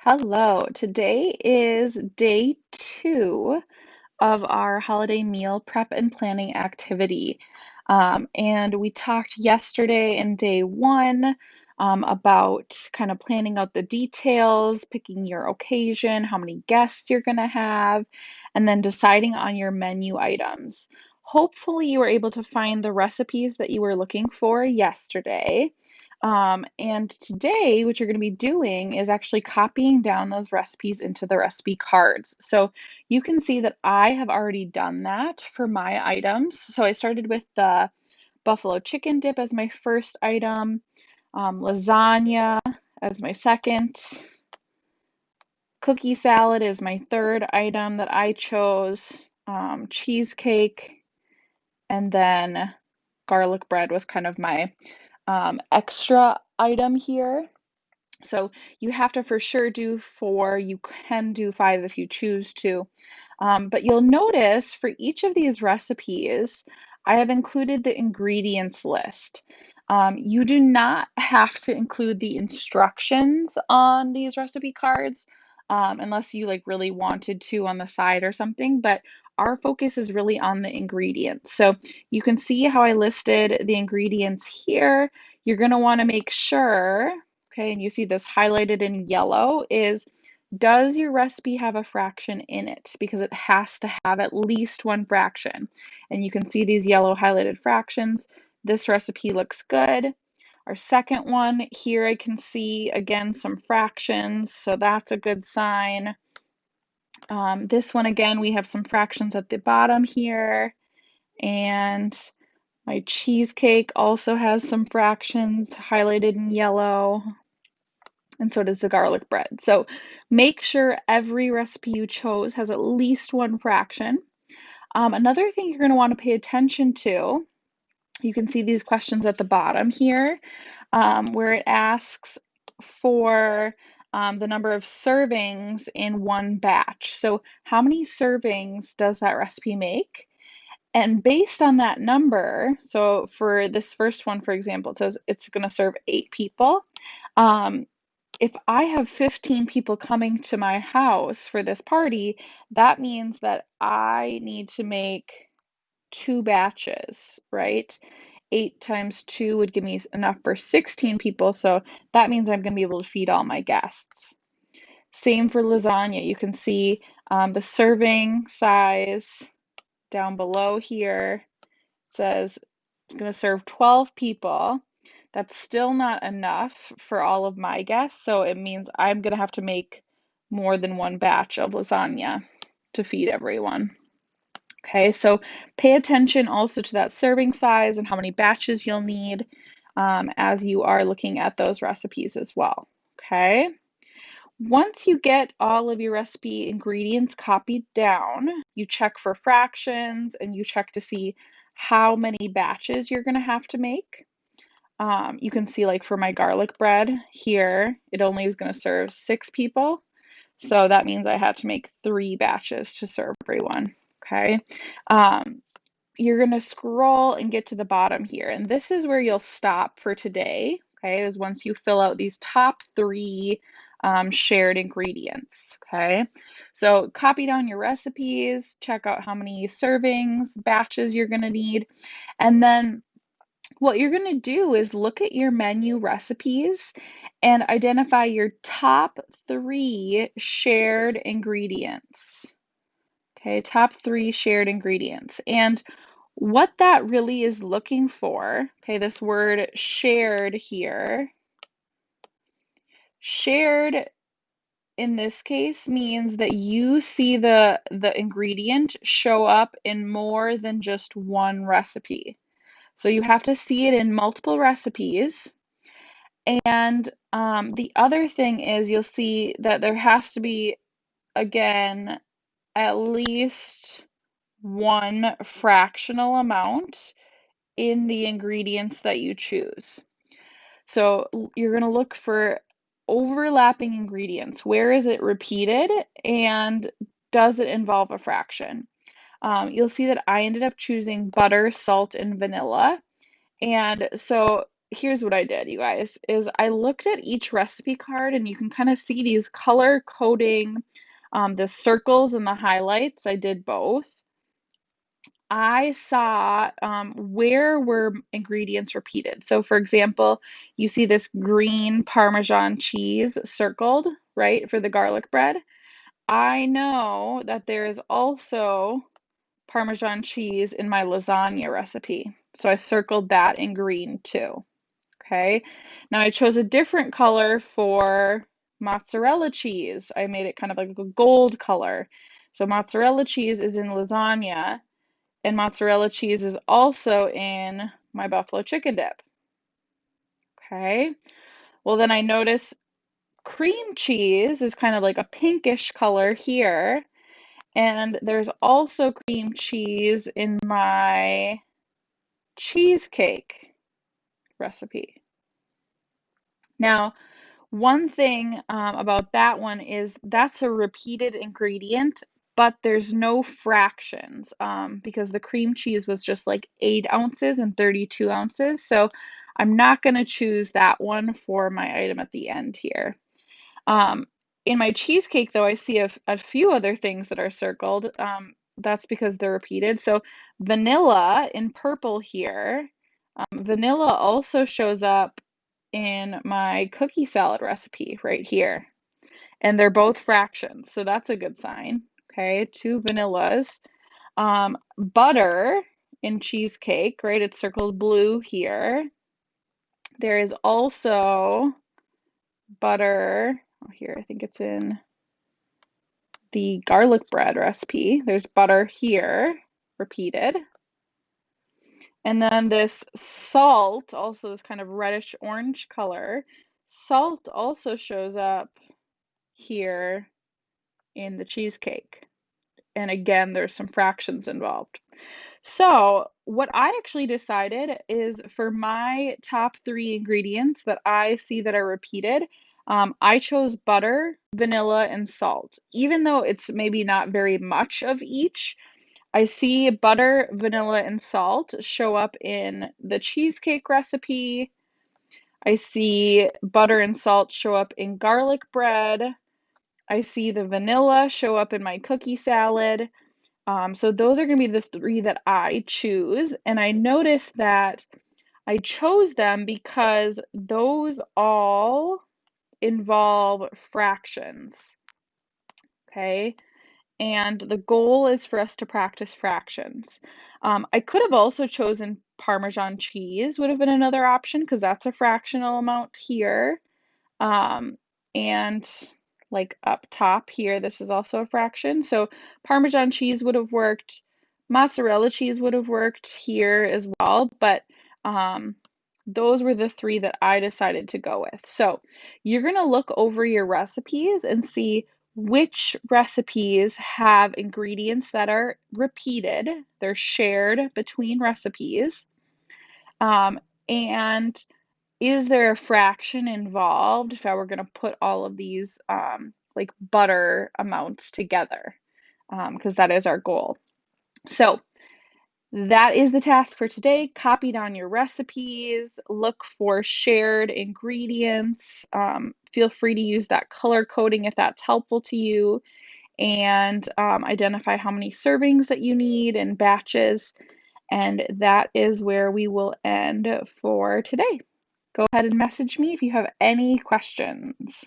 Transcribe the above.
Hello, today is day 2 of our holiday meal prep and planning activity. And we talked yesterday in day 1 about kind of planning out the details, picking your occasion, how many guests you're going to have, and then deciding on your menu items. Hopefully, you were able to find the recipes that you were looking for yesterday. And today, what you're going to be doing is actually copying down those recipes into the recipe cards. So you can see that I have already done that for my items. So I started with the buffalo chicken dip as my first item, lasagna as my second, cookie salad is my third item that I chose, cheesecake, and then garlic bread was kind of my extra item here. So you have to for sure do 4. You can do 5 if you choose to. But you'll notice for each of these recipes, I have included the ingredients list. You do not have to include the instructions on these recipe cards unless you like really wanted to on the side or something, but our focus is really on the ingredients. So you can see how I listed the ingredients here. You're going to want to make sure, okay, and you see this highlighted in yellow, is does your recipe have a fraction in it? Because it has to have at least one fraction. And you can see these yellow highlighted fractions. This recipe looks good. Our second one here, I can see again some fractions, so that's a good sign. This one again, we have some fractions at the bottom here, and my cheesecake also has some fractions highlighted in yellow, and so does the garlic bread. So make sure every recipe you chose has at least one fraction. Another thing you're going to want to pay attention to, you can see these questions at the bottom here, where it asks for the number of servings in one batch. So how many servings does that recipe make? And based on that number, so for this first one, for example, it says it's going to serve 8 people. Um, if I have 15 people coming to my house for this party, that means that I need to make 2 batches, right? 8 times 2 would give me enough for 16 people, so that means I'm going to be able to feed all my guests. Same for lasagna. You can see the serving size down below here. It says it's going to serve 12 people. That's still not enough for all of my guests, so it means I'm going to have to make more than one batch of lasagna to feed everyone. Okay, so pay attention also to that serving size and how many batches you'll need as you are looking at those recipes as well. Okay, once you get all of your recipe ingredients copied down, you check for fractions and you check to see how many batches you're going to have to make. You can see, like for my garlic bread here, it only was going to serve 6 people. So that means I had to make 3 batches to serve everyone. Okay. You're going to scroll and get to the bottom here. And this is where you'll stop for today. Okay. Is once you fill out these top 3 shared ingredients. Okay. So copy down your recipes, check out how many servings, batches you're going to need. And then what you're going to do is look at your menu recipes and identify your top 3 shared ingredients. Okay, top 3 shared ingredients. And what that really is looking for, okay, this word shared here, shared in this case means that you see the ingredient show up in more than just one recipe. So you have to see it in multiple recipes. And the other thing is you'll see that there has to be, again, at least one fractional amount in the ingredients that you choose. So you're going to look for overlapping ingredients. Where is it repeated and does it involve a fraction? You'll see that I ended up choosing butter, salt, and vanilla. And so here's what I did, you guys, is I looked at each recipe card and you can kind of see these color coding, the circles and the highlights. I did both. I saw where were ingredients repeated. So for example, you see this green Parmesan cheese circled, right, for the garlic bread. I know that there is also Parmesan cheese in my lasagna recipe. So I circled that in green too. Okay. Now I chose a different color for mozzarella cheese. I made it kind of like a gold color. So mozzarella cheese is in lasagna, and mozzarella cheese is also in my buffalo chicken dip. Okay. Well, then I notice cream cheese is kind of like a pinkish color here. And there's also cream cheese in my cheesecake recipe. Now, one thing about that one is that's a repeated ingredient, but there's no fractions because the cream cheese was just like 8 ounces and 32 ounces. So I'm not going to choose that one for my item at the end here. In my cheesecake, though, I see a few other things that are circled. That's because they're repeated. So vanilla in purple here. Vanilla also shows up in my cookie salad recipe right here. And they're both fractions, so that's a good sign. Okay, 2 vanillas. Butter in cheesecake, right? It's circled blue here. There is also butter. Oh, here, I think it's in the garlic bread recipe. There's butter here, repeated. And then this salt, also this kind of reddish orange color, salt also shows up here in the cheesecake. And again, there's some fractions involved. So what I actually decided is for my top 3 ingredients that I see that are repeated, I chose butter, vanilla, and salt. Even though it's maybe not very much of each, I see butter, vanilla, and salt show up in the cheesecake recipe. I see butter and salt show up in garlic bread. I see the vanilla show up in my cookie salad. So those are going to be the 3 that I choose. And I noticed that I chose them because those all involve fractions. Okay. And the goal is for us to practice fractions. I could have also chosen Parmesan cheese, would have been another option because that's a fractional amount here. And like up top here, this is also a fraction. So Parmesan cheese would have worked. Mozzarella cheese would have worked here as well, but those were the 3 that I decided to go with. So you're going to look over your recipes and see which recipes have ingredients that are repeated. They're shared between recipes. And is there a fraction involved if I were going to put all of these like butter amounts together? Because that is our goal. So that is the task for today. Copy down your recipes, look for shared ingredients. Feel free to use that color coding if that's helpful to you, and identify how many servings that you need and batches. And that is where we will end for today. Go ahead and message me if you have any questions.